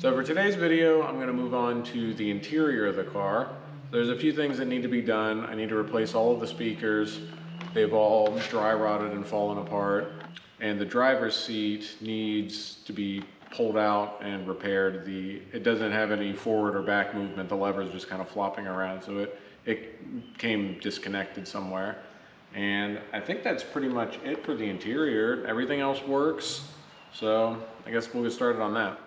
So for today's video, I'm going to move on to the interior of the car. There's a few things that need to be done. I need to replace all of the speakers. They've all dry rotted and fallen apart. And the driver's seat needs to be pulled out and repaired. It doesn't have any forward or back movement. The lever's just kind of flopping around, so it came disconnected somewhere. And I think that's pretty much it for the interior. Everything else works. So I guess we'll get started on that.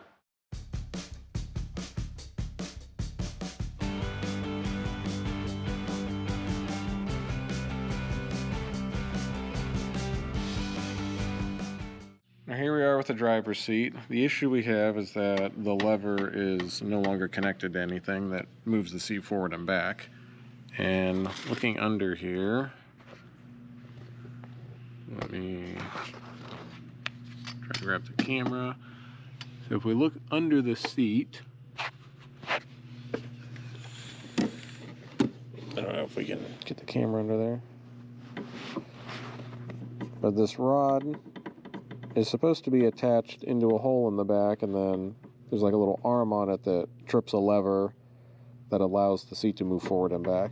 Now here we are with the driver's seat. The issue we have is that the lever is no longer connected to anything that moves the seat forward and back. And looking under here, let me try to grab the camera. So if we look under the seat, I don't know if we can get the camera under there, but this rod is supposed to be attached into a hole in the back, and then there's like a little arm on it that trips a lever that allows the seat to move forward and back.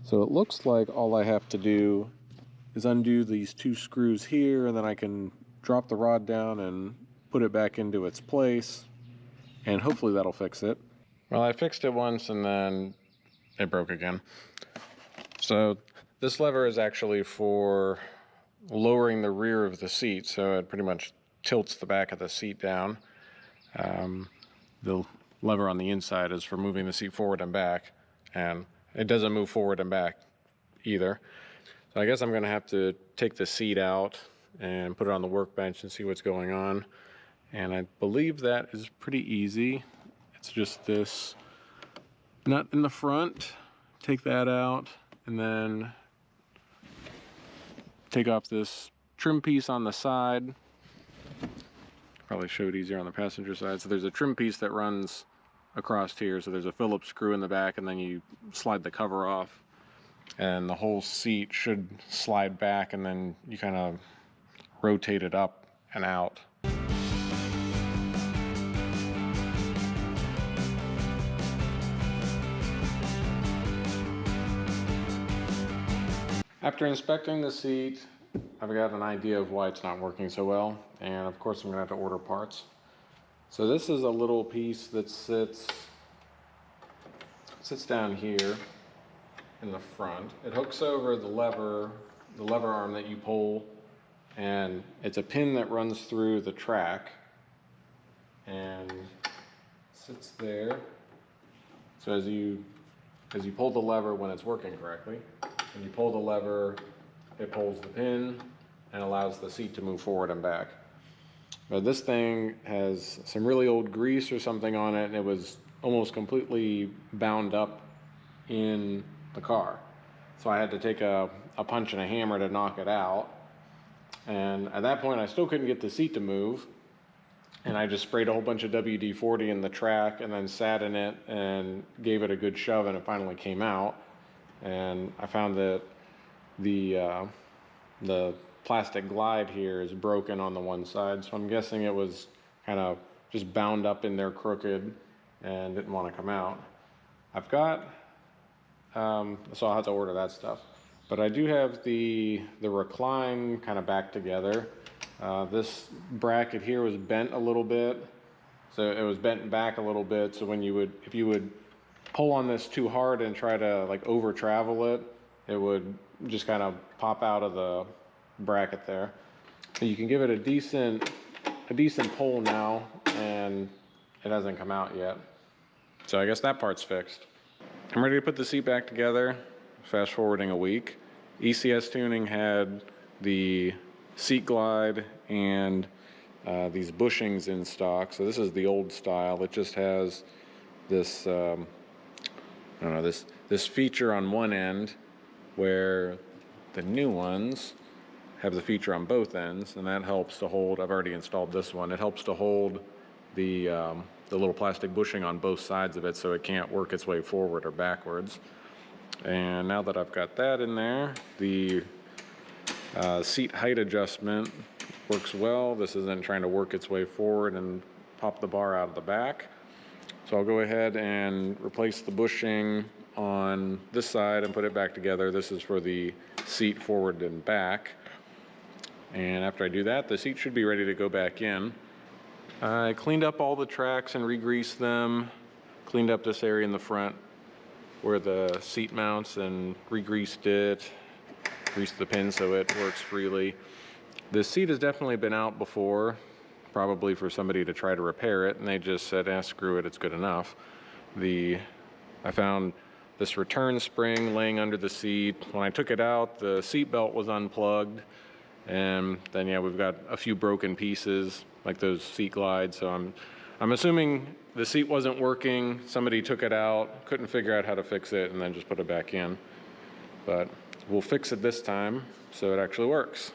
So it looks like all I have to do is undo these two screws here, and then I can drop the rod down and put it back into its place, and hopefully that'll fix it. Well, I fixed it once and then it broke again. So this lever is actually for lowering the rear of the seat, so it pretty much tilts the back of the seat down. The lever on the inside is for moving the seat forward and back, and it doesn't move forward and back either. So I guess I'm going to have to take the seat out and put it on the workbench and see what's going on. And I believe that is pretty easy. It's just this nut in the front. Take that out, and then take off this trim piece on the side. Probably show it easier on the passenger side. So there's a trim piece that runs across here. So there's a Phillips screw in the back, and then you slide the cover off, and the whole seat should slide back, and then you kind of rotate it up and out. After inspecting the seat, I've got an idea of why it's not working so well, and of course I'm going to have to order parts. So this is a little piece that sits down here in the front. It hooks over the lever arm that you pull, and it's a pin that runs through the track and sits there. So as you pull the lever when it's working correctly, when you pull the lever, it pulls the pin and allows the seat to move forward and back. But this thing has some really old grease or something on it, and it was almost completely bound up in the car. So I had to take a punch and a hammer to knock it out. And at that point, I still couldn't get the seat to move. And I just sprayed a whole bunch of WD-40 in the track and then sat in it and gave it a good shove, and it finally came out. And I found that the plastic glide here is broken on the one side, so I'm guessing it was kind of just bound up in there crooked and didn't want to come out. I've got so I'll have to order that stuff, but I do have the recline kind of back together. This bracket here was bent a little bit, so it was bent back a little bit, so if you would pull on this too hard and try to like over travel it, it would just kind of pop out of the bracket there. So you can give it a decent pull now, and it hasn't come out yet. So I guess that part's fixed. I'm ready to put the seat back together. Fast forwarding a week. ECS Tuning had the seat glide and these bushings in stock. So this is the old style. It just has this I don't know, this feature on one end, where the new ones have the feature on both ends, and that helps to hold. I've already installed this one. It helps to hold the little plastic bushing on both sides of it, so it can't work its way forward or backwards. And now that I've got that in there, the seat height adjustment works well. This isn't trying to work its way forward and pop the bar out of the back. So I'll go ahead and replace the bushing on this side and put it back together. This is for the seat forward and back. And after I do that, the seat should be ready to go back in. I cleaned up all the tracks and re-greased them. Cleaned up this area in the front where the seat mounts and re-greased it. Greased the pin so it works freely. This seat has definitely been out before, probably for somebody to try to repair it, and they just said, screw it, it's good enough. I found this return spring laying under the seat. When I took it out, the seat belt was unplugged, and then yeah, we've got a few broken pieces, like those seat glides, so I'm assuming the seat wasn't working, somebody took it out, couldn't figure out how to fix it, and then just put it back in. But we'll fix it this time so it actually works.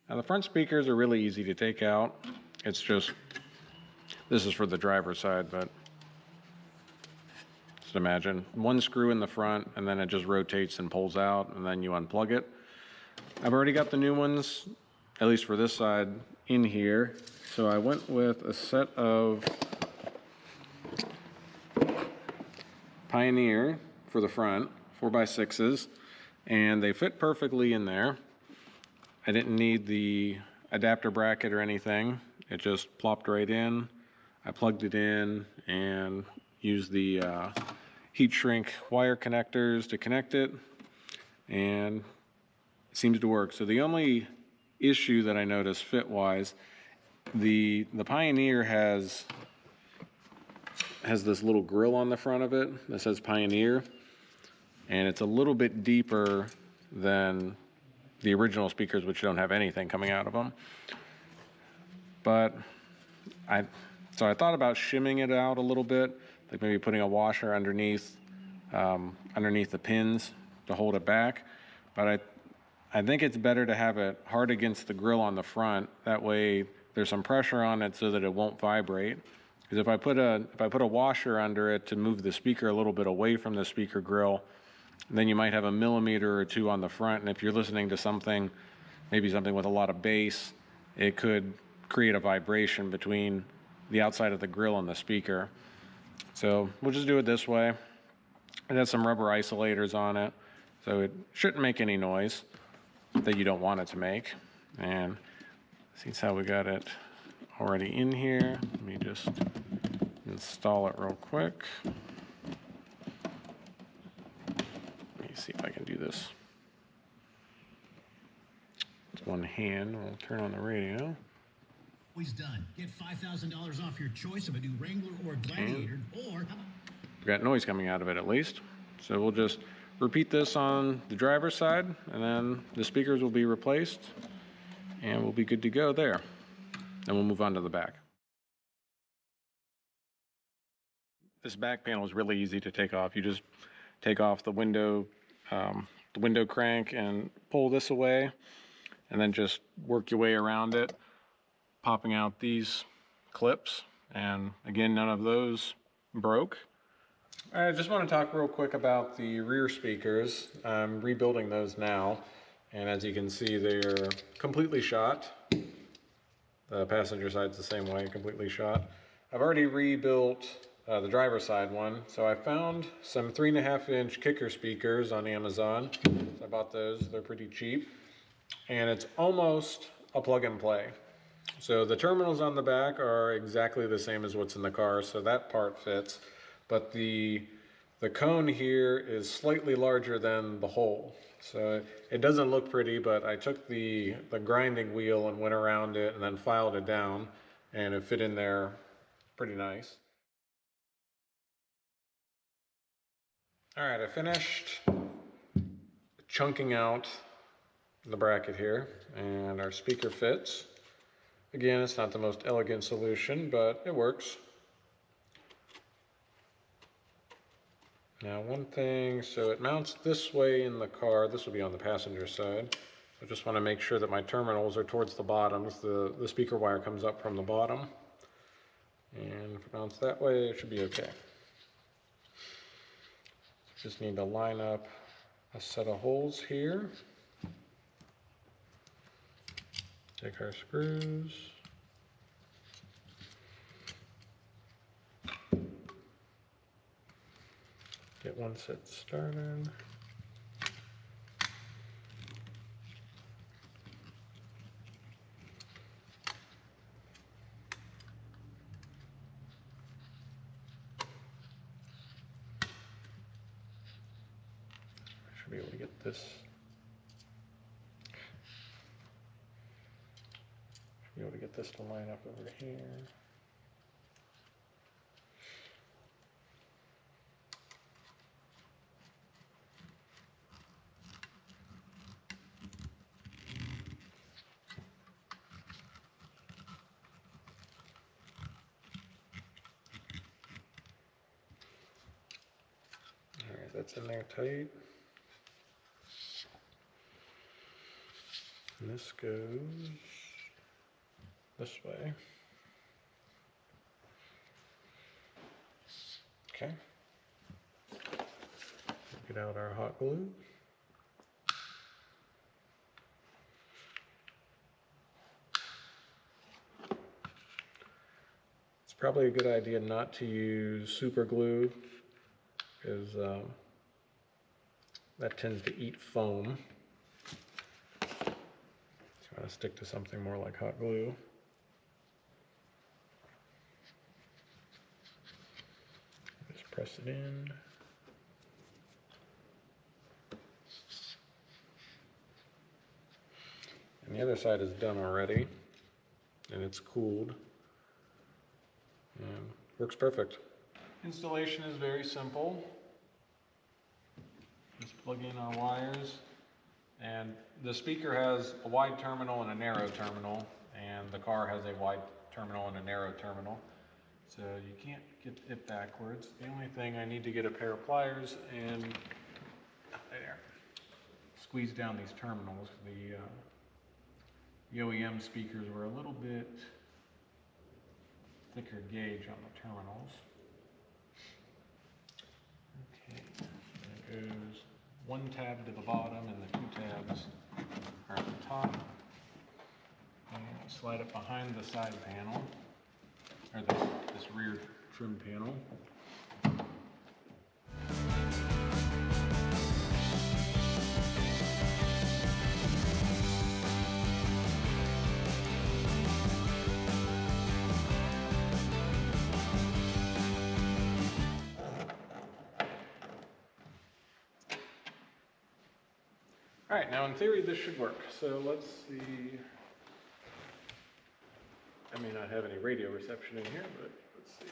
Now the front speakers are really easy to take out. It's just, this is for the driver's side, but just imagine one screw in the front and then it just rotates and pulls out and then you unplug it. I've already got the new ones, at least for this side, in here. So I went with a set of Pioneer for the front, 4x6s, and they fit perfectly in there. I didn't need the adapter bracket or anything. It just plopped right in. I plugged it in and used the heat shrink wire connectors to connect it, and it seems to work. So the only issue that I noticed fit-wise, the Pioneer has this little grill on the front of it that says Pioneer, and it's a little bit deeper than the original speakers, which don't have anything coming out of them. But I thought about shimming it out a little bit, like maybe putting a washer underneath the pins to hold it back. But I think it's better to have it hard against the grill on the front. That way there's some pressure on it so that it won't vibrate. Because if I put a washer under it to move the speaker a little bit away from the speaker grill, then you might have a millimeter or two on the front, and if you're listening to something, maybe something with a lot of bass, it could create a vibration between the outside of the grill and the speaker. So we'll just do it this way. It has some rubber isolators on it, so it shouldn't make any noise that you don't want it to make. And see how we got it already in here. Let me just install it real quick. See if I can do this. It's one hand. We'll turn on the radio. Always done. Get $5,000 off your choice of a new Wrangler or Gladiator, or we've got noise coming out of it at least. So we'll just repeat this on the driver's side, and then the speakers will be replaced, and we'll be good to go there. Then we'll move on to the back. This back panel is really easy to take off. You just take off the window crank and pull this away, and then just work your way around it, popping out these clips. And again, none of those broke. I just want to talk real quick about the rear speakers. I'm rebuilding those now, and as you can see, they're completely shot. The passenger side's the same way, completely shot. I've already rebuilt the driver's side one. So I found some 3.5-inch kicker speakers on Amazon. So I bought those, they're pretty cheap. And it's almost a plug and play. So the terminals on the back are exactly the same as what's in the car, so that part fits. But the cone here is slightly larger than the hole. So it doesn't look pretty, but I took the grinding wheel and went around it and then filed it down, and it fit in there pretty nice. All right, I finished chunking out the bracket here, and our speaker fits. Again, it's not the most elegant solution, but it works. Now one thing, so it mounts this way in the car. This will be on the passenger side. I just want to make sure that my terminals are towards the bottoms. The speaker wire comes up from the bottom. And if it mounts that way, it should be okay. Just need to line up a set of holes here. Take our screws. Get one set started. I should be able to get this. Should be able to get this to line up over here. Alright, that's in there tight. And this goes this way. Okay. Get out our hot glue. It's probably a good idea not to use super glue because that tends to eat foam. So you want to stick to something more like hot glue. Just press it in. And the other side is done already, and it's cooled, and works perfect. Installation is very simple. Just plug in our wires, and the speaker has a wide terminal and a narrow terminal, and the car has a wide terminal and a narrow terminal, so you can't get it backwards. The only thing, I need to get a pair of pliers and there, squeeze down these terminals. The OEM speakers were a little bit thicker gauge on the terminals. Okay, there goes one tab to the bottom and the two tabs are at the top. And slide it behind the side panel, or this rear trim panel. All right, now in theory this should work. So let's see. I may not have any radio reception in here, but let's see.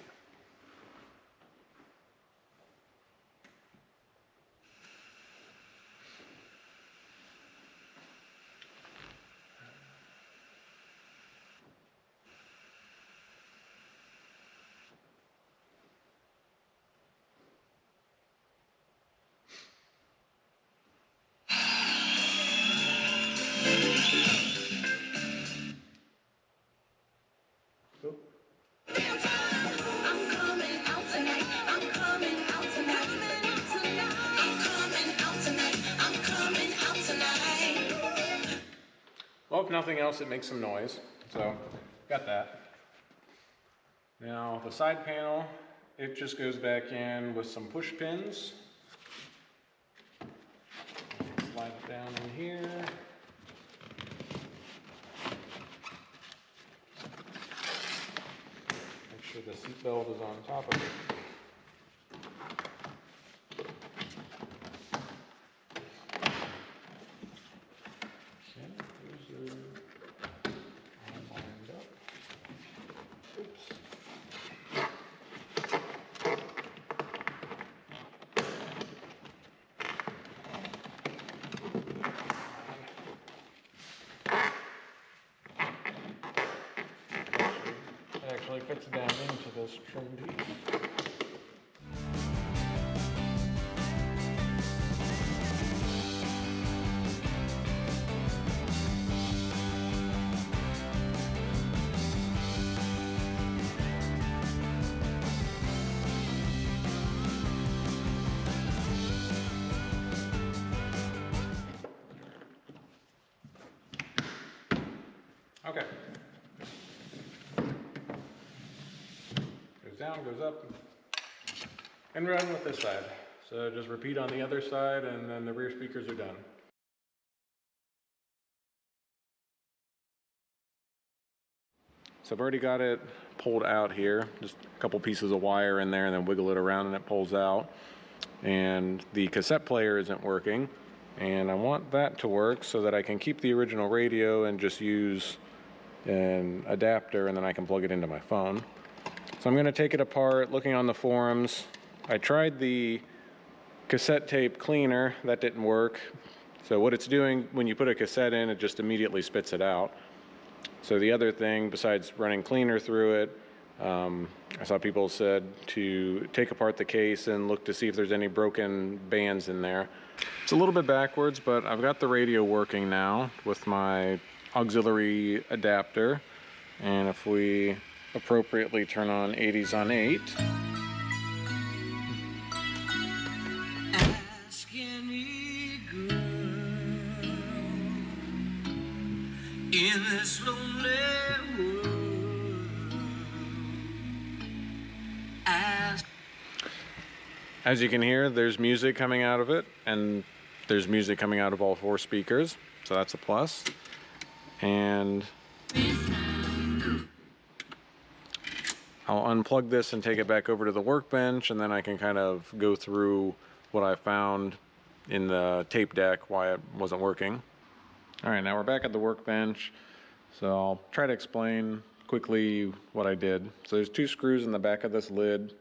Well, if nothing else, it makes some noise, so got that. Now the side panel, it just goes back in with some push pins. Slide it down in here. Make sure the seat belt is on top of it. Actually fits down into this trim piece. Okay. Goes down, goes up, and run with this side. So just repeat on the other side, and then the rear speakers are done. So I've already got it pulled out here, just a couple pieces of wire in there and then wiggle it around and it pulls out. And the cassette player isn't working, and I want that to work so that I can keep the original radio and just use an adapter, and then I can plug it into my phone. So I'm going to take it apart. Looking on the forums, I tried the cassette tape cleaner. That didn't work. So what it's doing when you put a cassette in, it just immediately spits it out. So the other thing, besides running cleaner through it, I saw people said to take apart the case and look to see if there's any broken bands in there. It's a little bit backwards, but I've got the radio working now with my auxiliary adapter. And if we appropriately turn on 80s on 8. Asking me, girl, in this lonely world. As you can hear, there's music coming out of it, and there's music coming out of all 4 speakers, so that's a plus. And I'll unplug this and take it back over to the workbench, and then I can kind of go through what I found in the tape deck, why it wasn't working. All right, now we're back at the workbench, so I'll try to explain quickly what I did. So there's 2 screws in the back of this lid,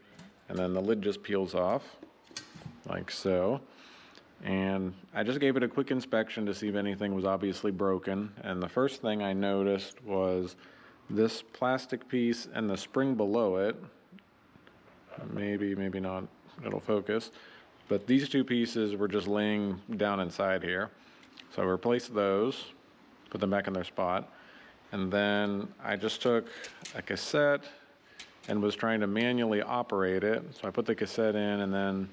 and then the lid just peels off, like so. And I just gave it a quick inspection to see if anything was obviously broken. And the first thing I noticed was this plastic piece and the spring below it. Maybe not, it'll focus. But these 2 pieces were just laying down inside here. So I replaced those, put them back in their spot. And then I just took a cassette and was trying to manually operate it. So I put the cassette in, and then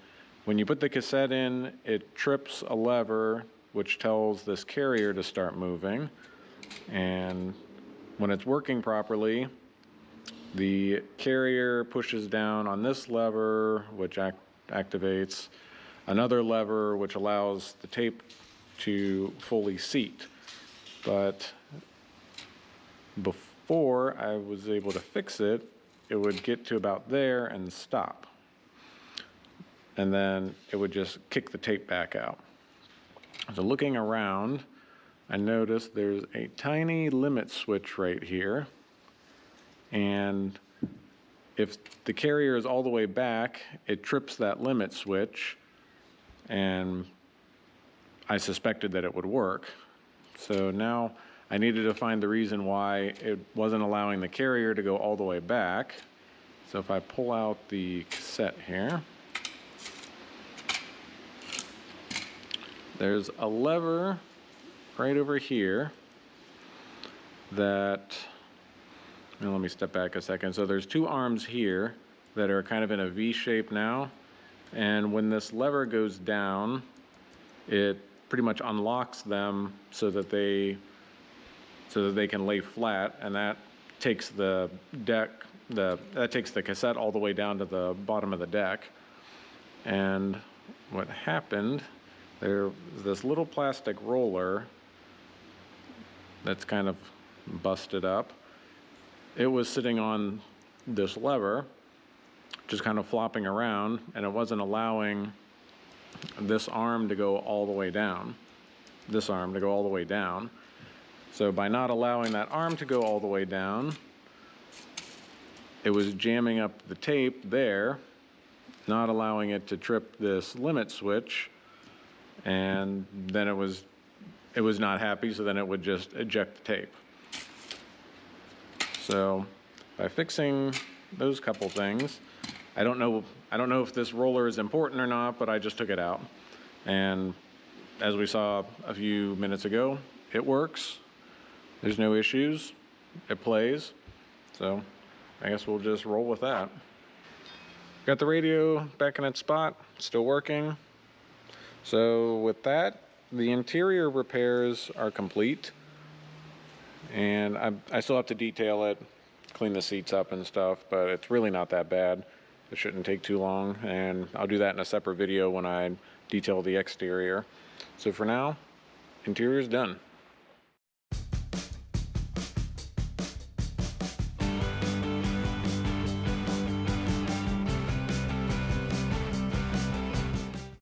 when you put the cassette in, it trips a lever which tells this carrier to start moving. And when it's working properly, the carrier pushes down on this lever, which activates another lever which allows the tape to fully seat. But before I was able to fix it, it would get to about there and stop. And then it would just kick the tape back out. So looking around, I noticed there's a tiny limit switch right here. And if the carrier is all the way back, it trips that limit switch, and I suspected that it would work. So now I needed to find the reason why it wasn't allowing the carrier to go all the way back. So if I pull out the cassette here, there's a lever right over here that, let me step back a second. So there's 2 arms here that are kind of in a V shape now. And when this lever goes down, it pretty much unlocks them so that they can lay flat, and that takes the cassette all the way down to the bottom of the deck. And what happened, there's this little plastic roller that's kind of busted up. It was sitting on this lever, just kind of flopping around, and it wasn't allowing this arm to go all the way down, this arm to go all the way down. So by not allowing that arm to go all the way down, it was jamming up the tape there, not allowing it to trip this limit switch, and then it was not happy, so then it would just eject the tape. So by fixing those couple things, I don't know if this roller is important or not, but I just took it out. And as we saw a few minutes ago, it works. There's no issues. It plays. So I guess we'll just roll with that. Got the radio back in its spot, still working. So with that, the interior repairs are complete. And I still have to detail it, clean the seats up and stuff, but it's really not that bad. It shouldn't take too long, and I'll do that in a separate video when I detail the exterior. So for now, interior's done.